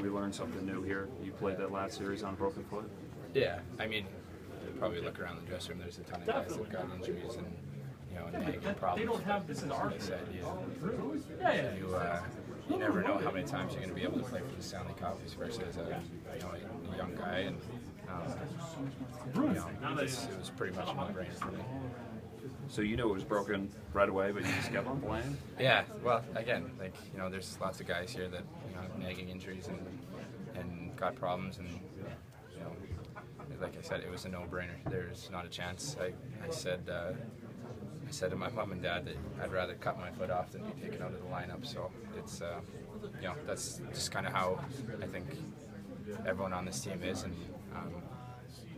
we learned something new here. You played that last series on a broken foot. Yeah, I mean, probably look around the dressing room. There's a ton of guys that got injuries and nagging problems. They don't have this in our you never know how many times you're going to be able to play for the Stanley Cup, especially as a young guy. And it was pretty much a no-brainer for me. So you knew it was broken right away, but you just kept on playing? Yeah, well, again, there's lots of guys here that have nagging injuries and got problems, and like I said, it was a no-brainer. There's not a chance. I said to my mom and dad that I'd rather cut my foot off than be taken out of the lineup. So it's that's just kind of how I think everyone on this team is, and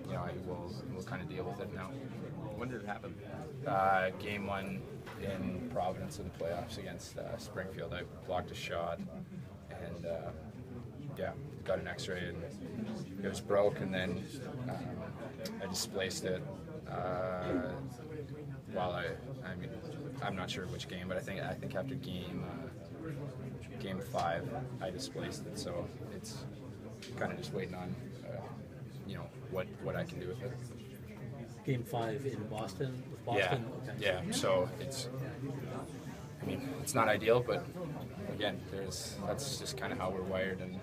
we'll kind of deal with it now. When did it happen? Game 1 in Providence in the playoffs against Springfield. I blocked a shot and got an X-ray and it was broke, and then I displaced it. I'm not sure which game, but I think after game 5 I displaced it. So it's kind of just waiting on what I can do with it. Game 5 in Boston with Boston. Yeah. Okay. So it's not ideal, but again, that's just kind of how we're wired, and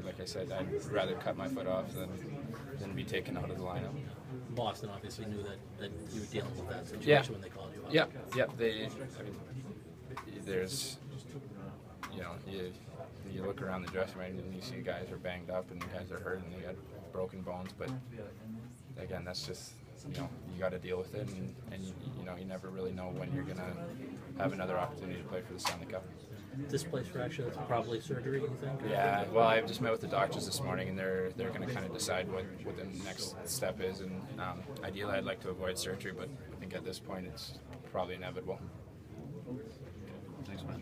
like I said, I'd rather cut my foot off than be taken out of the lineup. Boston obviously knew that you were dealing with that situation when they called you up. Yeah. There's you look around the dressing room and you see guys are banged up and guys are hurt and they got broken bones, but again, that's just you got to deal with it, and you never really know when you're gonna have another opportunity to play for the Stanley Cup. This place for actually probably surgery, you think? Yeah, well, I've just met with the doctors this morning, and they're going to kind of decide what the next step is. And ideally, I'd like to avoid surgery, but I think at this point it's probably inevitable. Thanks, man.